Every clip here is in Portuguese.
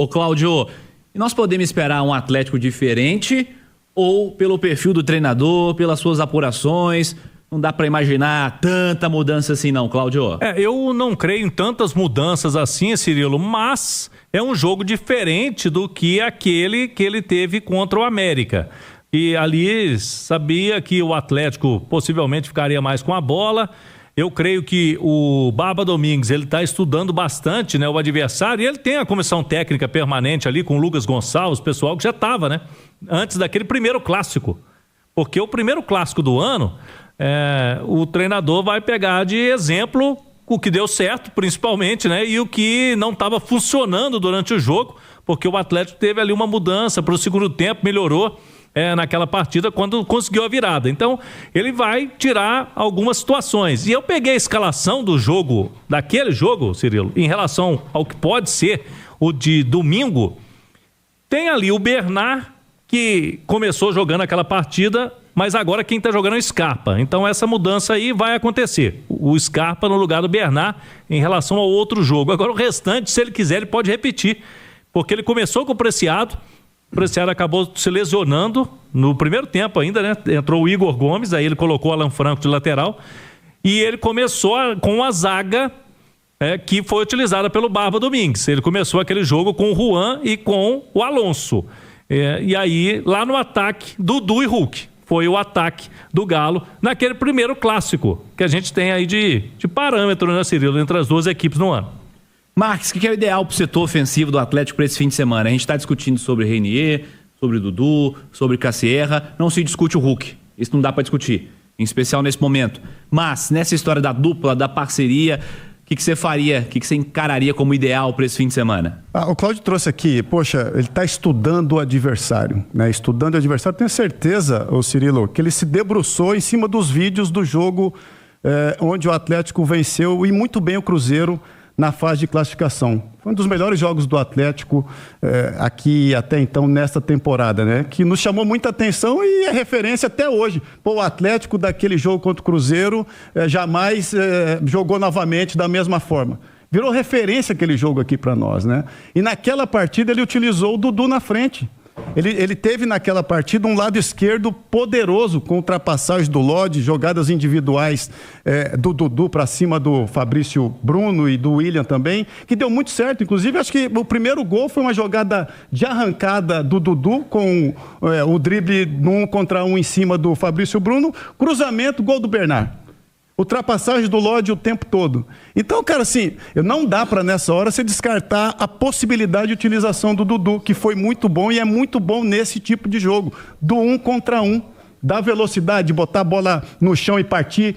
Ô Cláudio, nós podemos esperar um Atlético diferente ou pelo perfil do treinador, pelas suas apurações? Não dá para imaginar tanta mudança assim não, Cláudio? Eu não creio em tantas mudanças assim, Cirilo, mas é um jogo diferente do que aquele que ele teve contra o América. E ali sabia que o Atlético possivelmente ficaria mais com a bola. Eu creio que o Barba Domingues, ele está estudando bastante, né, o adversário, e ele tem a comissão técnica permanente ali com o Lucas Gonçalves, pessoal que já estava, né, antes daquele primeiro clássico. Porque o primeiro clássico do ano, o treinador vai pegar de exemplo o que deu certo, principalmente, né, e o que não estava funcionando durante o jogo, porque o Atlético teve ali uma mudança para o segundo tempo, melhorou naquela partida quando conseguiu a virada. Então, ele vai tirar algumas situações. E eu peguei a escalação do jogo, daquele jogo, Cirilo, em relação ao que pode ser o de domingo. Tem ali o Bernard, que começou jogando aquela partida, mas agora quem está jogando é o Scarpa. Então, essa mudança aí vai acontecer. O Scarpa no lugar do Bernard em relação ao outro jogo. Agora, o restante, se ele quiser, ele pode repetir. Porque ele começou com o Preciado. O Preciado acabou se lesionando no primeiro tempo ainda, né? Entrou o Igor Gomes, aí ele colocou o Alan Franco de lateral. E ele começou com a zaga que foi utilizada pelo Barba Domingues. Ele começou aquele jogo com o Juan e com o Alonso. E aí, lá no ataque, Dudu e Hulk. Foi o ataque do Galo naquele primeiro clássico que a gente tem aí de parâmetro, né, Cirilo, entre as duas equipes no ano. Marques, o que é o ideal para o setor ofensivo do Atlético para esse fim de semana? A gente está discutindo sobre Reinier, sobre Dudu, sobre Cassierra, não se discute o Hulk. Isso não dá para discutir, em especial nesse momento. Mas, nessa história da dupla, da parceria, o que você faria, o que você encararia como ideal para esse fim de semana? O Cláudio trouxe aqui, poxa, ele está estudando o adversário, né? Estudando o adversário, tenho certeza, ô Cirilo, que ele se debruçou em cima dos vídeos do jogo onde o Atlético venceu e muito bem o Cruzeiro na fase de classificação. Foi um dos melhores jogos do Atlético aqui até então nesta temporada, né? Que nos chamou muita atenção e é referência até hoje. O Atlético daquele jogo contra o Cruzeiro jamais jogou novamente da mesma forma. Virou referência aquele jogo aqui para nós, né? E naquela partida ele utilizou o Dudu na frente. Ele teve naquela partida um lado esquerdo poderoso, com ultrapassagens do Lodi, jogadas individuais do Dudu para cima do Fabrício Bruno e do William também, que deu muito certo. Inclusive, acho que o primeiro gol foi uma jogada de arrancada do Dudu, com o drible no 1 contra 1 em cima do Fabrício Bruno, cruzamento, gol do Bernard. Ultrapassagem do Lodi o tempo todo. Então, cara, assim, não dá para nessa hora você descartar a possibilidade de utilização do Dudu, que foi muito bom e é muito bom nesse tipo de jogo, do 1 contra 1. Dá velocidade, botar a bola no chão e partir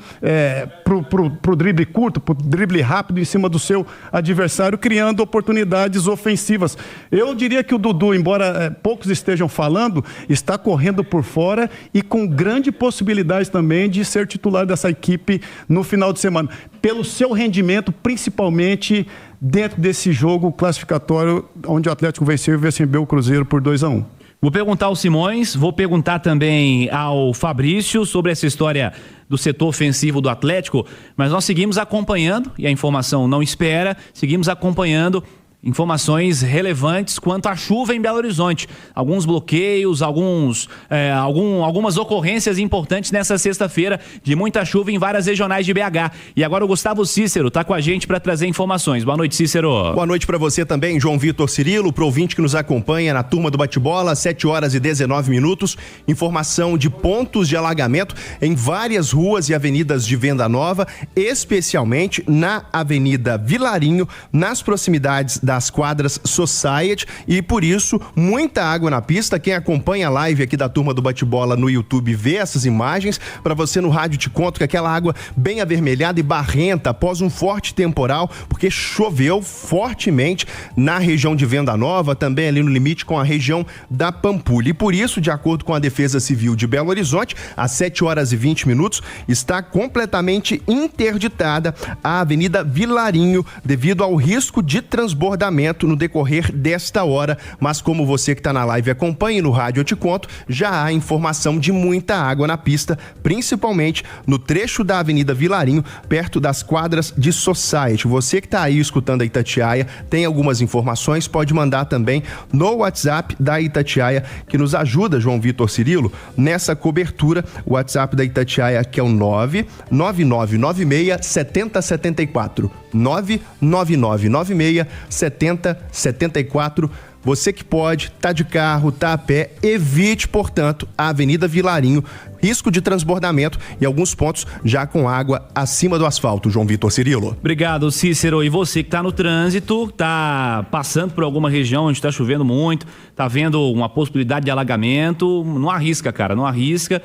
pro drible curto, pro drible rápido em cima do seu adversário, criando oportunidades ofensivas. Eu diria que o Dudu, embora poucos estejam falando, está correndo por fora e com grande possibilidade também de ser titular dessa equipe no final de semana. Pelo seu rendimento, principalmente dentro desse jogo classificatório, onde o Atlético venceu e recebeu o Cruzeiro por 2-1. Vou perguntar ao Simões, vou perguntar também ao Fabrício sobre essa história do setor ofensivo do Atlético, mas nós seguimos acompanhando, e a informação não espera, seguimos acompanhando informações relevantes quanto à chuva em Belo Horizonte. Alguns bloqueios, algumas ocorrências importantes nessa sexta-feira de muita chuva em várias regionais de BH. E agora o Gustavo Cícero está com a gente para trazer informações. Boa noite, Cícero. Boa noite para você também, João Vitor Cirilo, pro ouvinte que nos acompanha na turma do bate-bola, 7h19. Informação de pontos de alagamento em várias ruas e avenidas de Venda Nova, especialmente na Avenida Vilarinho, nas proximidades das quadras Society, e por isso muita água na pista. Quem acompanha a live aqui da turma do bate-bola no YouTube vê essas imagens. Para você no rádio te conto que aquela água bem avermelhada e barrenta após um forte temporal, porque choveu fortemente na região de Venda Nova, também ali no limite com a região da Pampulha, e por isso, de acordo com a Defesa Civil de Belo Horizonte, às 7h20 está completamente interditada a Avenida Vilarinho devido ao risco de transbordamento transbordamento no decorrer desta hora, mas como você que está na live acompanha no rádio Eu Te Conto, já há informação de muita água na pista, principalmente no trecho da Avenida Vilarinho, perto das quadras de Society. Você que está aí escutando a Itatiaia, tem algumas informações, pode mandar também no WhatsApp da Itatiaia, que nos ajuda, João Vitor Cirilo, nessa cobertura. O WhatsApp da Itatiaia, que é o 99996-7074. 99996-7074. Você que pode, tá de carro, tá a pé, evite, portanto, a Avenida Vilarinho, risco de transbordamento e alguns pontos já com água acima do asfalto. João Vitor Cirilo. Obrigado, Cícero. E você que tá no trânsito, tá passando por alguma região onde tá chovendo muito, tá vendo uma possibilidade de alagamento, não arrisca, cara, não arrisca.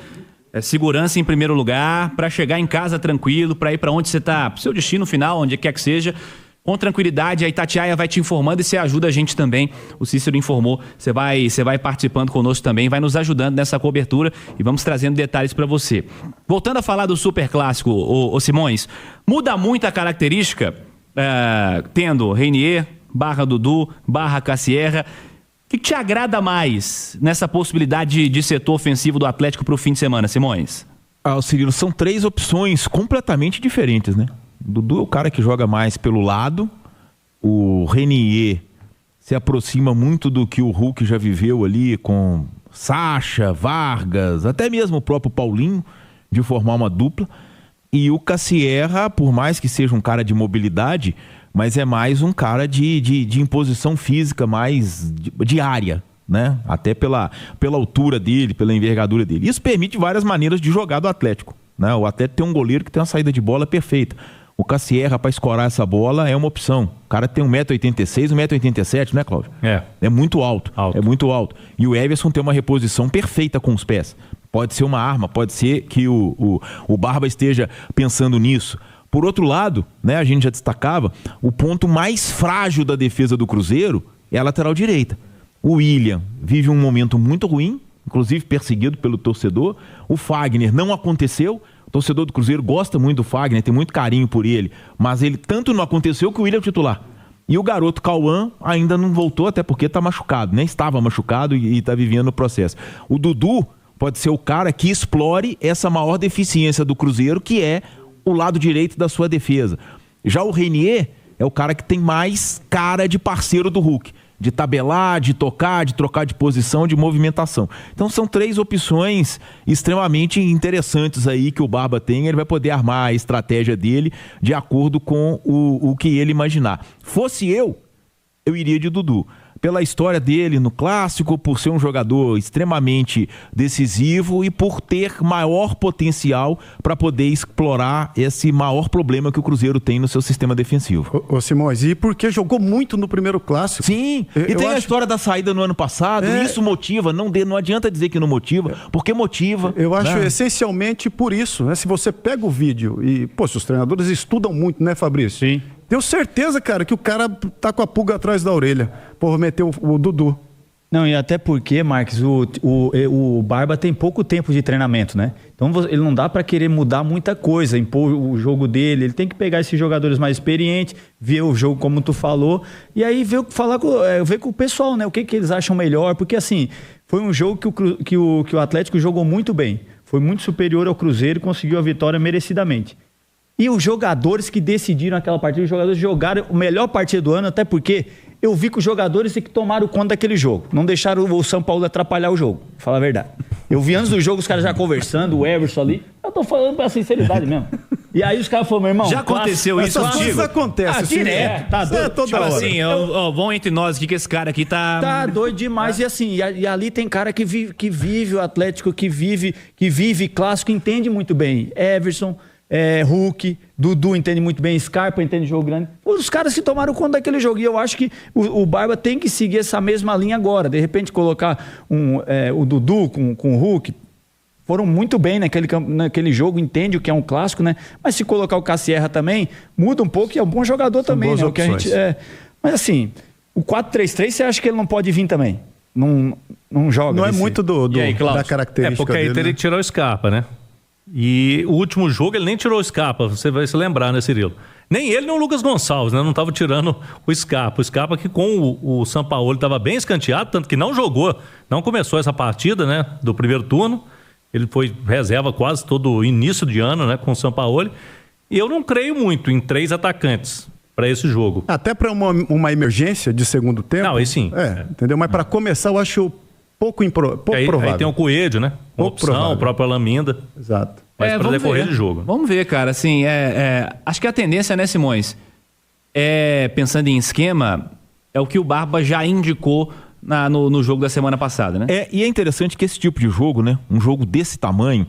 Segurança em primeiro lugar, para chegar em casa tranquilo, para ir para onde você tá, pro seu destino final, onde quer que seja, com tranquilidade. A Itatiaia vai te informando e você ajuda a gente também. O Cícero informou, você vai participando conosco também, vai nos ajudando nessa cobertura e vamos trazendo detalhes para você. Voltando a falar do Superclássico, ô Simões, muda muito a característica, tendo Reinier, barra Dudu, barra Cassierra. O que te agrada mais nessa possibilidade de setor ofensivo do Atlético para o fim de semana, Simões? Cirilo, são 3 opções completamente diferentes, né? Dudu é o cara que joga mais pelo lado, o Reinier se aproxima muito do que o Hulk já viveu ali com Sacha, Vargas, até mesmo o próprio Paulinho, de formar uma dupla, e o Cassierra, por mais que seja um cara de mobilidade, mas é mais um cara de imposição física, mais de área, né? Até pela altura dele, pela envergadura dele. Isso permite várias maneiras de jogar do Atlético, né? O Atlético tem um goleiro que tem uma saída de bola perfeita. O Cassierra, para escorar essa bola, é uma opção. O cara tem 1,86m, 1,87m, né, Cláudio? É muito alto. É muito alto. E o Everson tem uma reposição perfeita com os pés. Pode ser uma arma, pode ser que o Barba esteja pensando nisso. Por outro lado, né, a gente já destacava, o ponto mais frágil da defesa do Cruzeiro é a lateral direita. O William vive um momento muito ruim, inclusive perseguido pelo torcedor. O Fagner não aconteceu. O torcedor do Cruzeiro gosta muito do Fagner, tem muito carinho por ele, mas ele tanto não aconteceu que o William é o titular. E o garoto Cauã ainda não voltou, até porque está machucado, né? Estava machucado e está vivendo o processo. O Dudu pode ser o cara que explore essa maior deficiência do Cruzeiro, que é o lado direito da sua defesa. Já o Reinier é o cara que tem mais cara de parceiro do Hulk, de tabelar, de tocar, de trocar de posição, de movimentação. Então são 3 opções extremamente interessantes aí que o Barba tem. Ele vai poder armar a estratégia dele de acordo com o que ele imaginar. Fosse eu iria de Dudu. Pela história dele no Clássico, por ser um jogador extremamente decisivo e por ter maior potencial para poder explorar esse maior problema que o Cruzeiro tem no seu sistema defensivo. Ô Simões, e porque jogou muito no primeiro Clássico? Sim, e tem a história da saída no ano passado, isso motiva, não adianta dizer que não motiva, porque motiva. Eu acho essencialmente por isso, né? Se você pega o vídeo e, se os treinadores estudam muito, né, Fabrício? Sim. Tenho certeza, cara, que o cara tá com a pulga atrás da orelha por meter o Dudu. Não, e até porque, Marques, o Barba tem pouco tempo de treinamento, né? Então ele não dá para querer mudar muita coisa, impor o jogo dele. Ele tem que pegar esses jogadores mais experientes, ver o jogo como tu falou, e aí ver com o pessoal, né? O que eles acham melhor, porque assim, foi um jogo que o Atlético jogou muito bem. Foi muito superior ao Cruzeiro e conseguiu a vitória merecidamente. E os jogadores que decidiram aquela partida, os jogadores jogaram a melhor partida do ano, até porque eu vi que os jogadores que tomaram conta daquele jogo. Não deixaram o São Paulo atrapalhar o jogo, pra falar a verdade. Eu vi antes do jogo os caras já conversando, o Everson ali. Eu tô falando pela sinceridade mesmo. E aí os caras falaram, meu irmão... Já aconteceu isso contigo? Essas coisas acontecem. Direto, tá doido. Toda hora. Assim, vão entre nós aqui que esse cara aqui tá... Tá doido demais. E assim, e ali tem cara que vive o Atlético, que vive clássico, entende muito bem. Everson... Hulk, Dudu entende muito bem, Scarpa entende jogo grande. Os caras que tomaram conta daquele jogo. E eu acho que o Barba tem que seguir essa mesma linha agora. De repente colocar o Dudu com o Hulk. Foram muito bem naquele jogo, entende o que é um clássico, né? Mas se colocar o Cassierra também, muda um pouco e é um bom jogador também, né? O que a gente, mas assim, o 4-3-3 você acha que ele não pode vir também? Não joga. Não é muito da característica porque aí dele, teria né? que tirar o Scarpa, né? E o último jogo ele nem tirou o Scarpa, você vai se lembrar, né, Cirilo? Nem ele nem o Lucas Gonçalves, né? Não estava tirando o Scarpa. O Scarpa que com o Sampaoli estava bem escanteado, tanto que não jogou, não começou essa partida, né? Do primeiro turno. Ele foi reserva quase todo o início de ano, né? Com o Sampaoli. E eu não creio muito em 3 atacantes para esse jogo. Até para uma emergência de segundo tempo. Não, aí sim. Entendeu? Mas para começar, eu acho pouco provável. Aí tem o Coelho, né? Uma Pouco opção, provável. o próprio Alaminda. Exato. Mas para decorrer de jogo. Vamos ver, cara. Assim, acho que a tendência, né, Simões? Pensando em esquema, é o que o Barba já indicou no jogo da semana passada, né? E é interessante que esse tipo de jogo, né? Um jogo desse tamanho,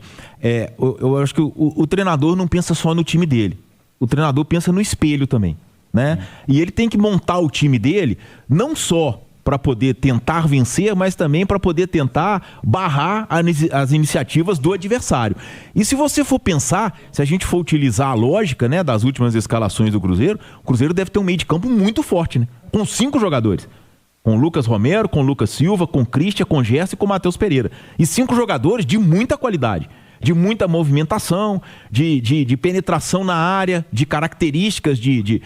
eu acho que o treinador não pensa só no time dele. O treinador pensa no espelho também, né? E ele tem que montar o time dele não só para poder tentar vencer, mas também para poder tentar barrar as iniciativas do adversário. E se você for pensar, se a gente for utilizar a lógica, né, das últimas escalações do Cruzeiro, o Cruzeiro deve ter um meio de campo muito forte, né? Com 5 jogadores. Com Lucas Romero, com Lucas Silva, com Christian, com Gerson e com Matheus Pereira. E 5 jogadores de muita qualidade, de muita movimentação, de penetração na área, de características de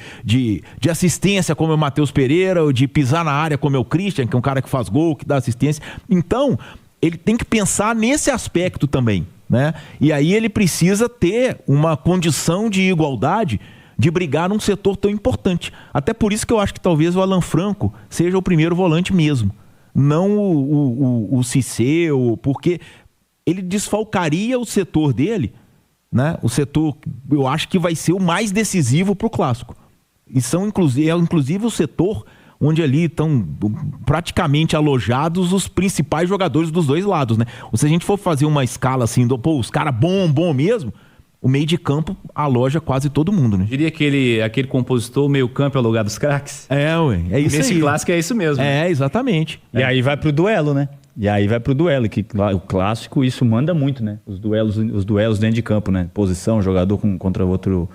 assistência, como é o Matheus Pereira, ou de pisar na área, como é o Christian, que é um cara que faz gol, que dá assistência. Então, ele tem que pensar nesse aspecto também, né? E aí ele precisa ter uma condição de igualdade de brigar num setor tão importante. Até por isso que eu acho que talvez o Alan Franco seja o primeiro volante mesmo, não o Cissé, porque ele desfalcaria o setor dele, né? O setor, eu acho que vai ser o mais decisivo para o Clássico. E são inclusive o setor onde ali estão praticamente alojados os principais jogadores dos dois lados, né? Ou se a gente for fazer uma escala assim, os caras bom mesmo, o meio de campo aloja quase todo mundo, né? Diria que aquele compositor, o meio campo é o lugar dos craques. É isso aí. Nesse clássico é isso mesmo. Exatamente. E aí vai pro duelo, né? Que o clássico, isso manda muito, né? Os duelos dentro de campo, né? Posição, jogador contra outro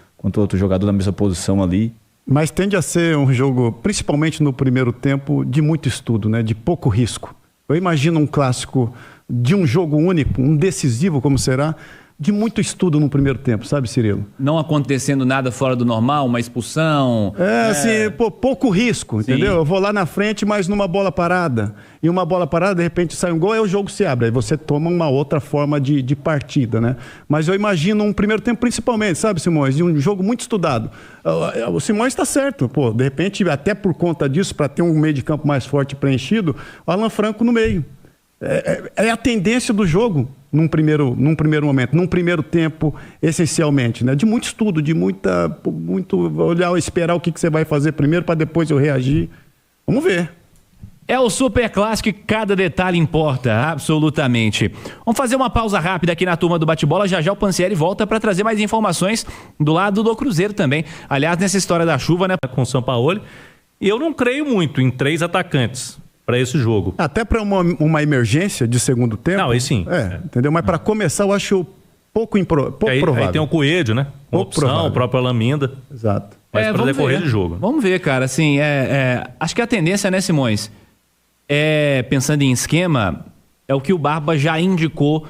jogador na mesma posição ali. Mas tende a ser um jogo, principalmente no primeiro tempo, de muito estudo, né? De pouco risco. Eu imagino um clássico de um jogo único, um decisivo como será, de muito estudo no primeiro tempo, sabe, Cirilo? Não acontecendo nada fora do normal, uma expulsão. Assim, pouco risco, Sim. entendeu? Eu vou lá na frente, mas numa bola parada. E uma bola parada, de repente sai um gol, aí o jogo se abre. Aí você toma uma outra forma de partida, né? Mas eu imagino um primeiro tempo, principalmente, sabe, Simões? De um jogo muito estudado. O Simões está certo, pô. De repente, até por conta disso, para ter um meio de campo mais forte preenchido, o Alan Franco no meio. É a tendência do jogo num primeiro momento, num primeiro tempo, essencialmente, né? De muito estudo, de muito olhar, esperar o que você vai fazer primeiro para depois eu reagir. Vamos ver. É o Super Clássico e cada detalhe importa, absolutamente. Vamos fazer uma pausa rápida aqui na turma do bate-bola. Já o Pansieri volta para trazer mais informações do lado do Cruzeiro também. Aliás, nessa história da chuva, né? Com o Sampaoli. E eu não creio muito em 3 atacantes para esse jogo. Até para uma emergência de segundo tempo. Não, aí sim. Entendeu? Mas para começar, eu acho pouco provável. Aí tem o Coelho, né? Uma opção, provável. o próprio Alaminda. Exato. Mas para decorrer de jogo. Vamos ver, cara. Assim, acho que a tendência, né, Simões? Pensando em esquema, é o que o Barba já indicou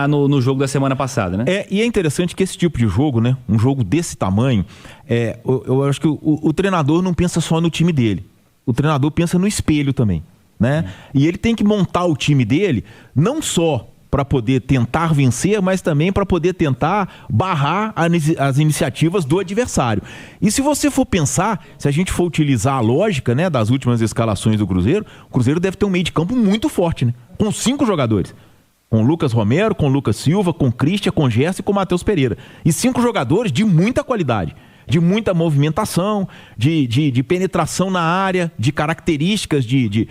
no jogo da semana passada, né? E é interessante que esse tipo de jogo, né? Um jogo desse tamanho, eu acho que o treinador não pensa só no time dele. O treinador pensa no espelho também, né? E ele tem que montar o time dele não só para poder tentar vencer, mas também para poder tentar barrar as iniciativas do adversário. E se você for pensar, se a gente for utilizar a lógica, né, das últimas escalações do Cruzeiro, o Cruzeiro deve ter um meio de campo muito forte, né? Com 5 jogadores. Com Lucas Romero, com Lucas Silva, com Christian, com Gerson e com Matheus Pereira. E 5 jogadores de muita qualidade, de muita movimentação, de penetração na área, de características de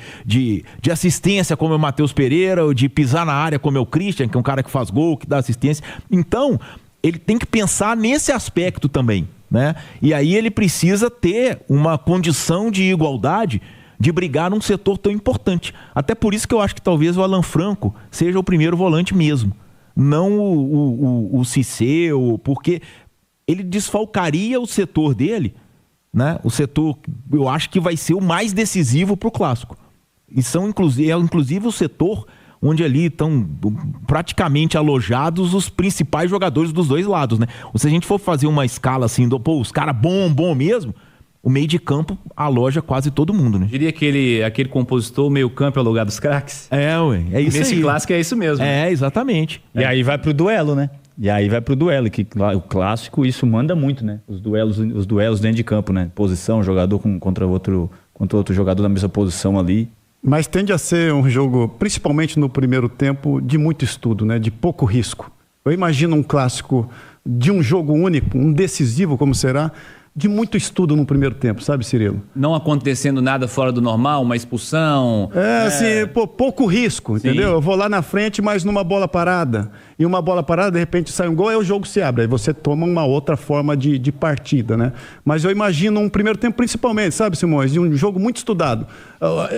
assistência, como é o Matheus Pereira, ou de pisar na área, como é o Christian, que é um cara que faz gol, que dá assistência. Então, ele tem que pensar nesse aspecto também, né? E aí ele precisa ter uma condição de igualdade de brigar num setor tão importante. Até por isso que eu acho que talvez o Alan Franco seja o primeiro volante mesmo, não o Cissé, porque ele desfalcaria o setor dele, né? O setor, eu acho que vai ser o mais decisivo para o Clássico. E são inclusive o setor onde ali estão praticamente alojados os principais jogadores dos dois lados, né? Ou se a gente for fazer uma escala assim, os caras bom mesmo, o meio de campo aloja quase todo mundo, né? Diria que aquele compositor, meio campo é o lugar dos craques. É isso Nesse aí. clássico é isso mesmo. Exatamente. E aí vai pro duelo, né? Que o clássico, isso manda muito, né? Os duelos dentro de campo, né? Posição, jogador contra outro jogador na mesma posição ali. Mas tende a ser um jogo, principalmente no primeiro tempo, de muito estudo, né? De pouco risco. Eu imagino um clássico de um jogo único, um decisivo como será, de muito estudo no primeiro tempo, sabe, Cirilo? Não acontecendo nada fora do normal, uma expulsão. Assim, pouco risco, entendeu? Eu vou lá na frente, mas numa bola parada. E uma bola parada, de repente sai um gol, aí o jogo se abre. Aí você toma uma outra forma de partida, né? Mas eu imagino um primeiro tempo principalmente, sabe, Simões? De um jogo muito estudado.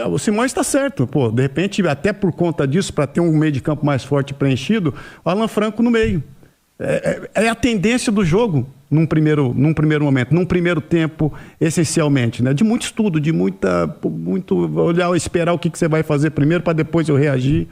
O Simões está certo, de repente, até por conta disso, para ter um meio de campo mais forte e preenchido, o Alan Franco no meio. É a tendência do jogo num primeiro momento, num primeiro tempo, essencialmente, né? De muito estudo, de muito olhar, esperar o que você vai fazer primeiro para depois eu reagir.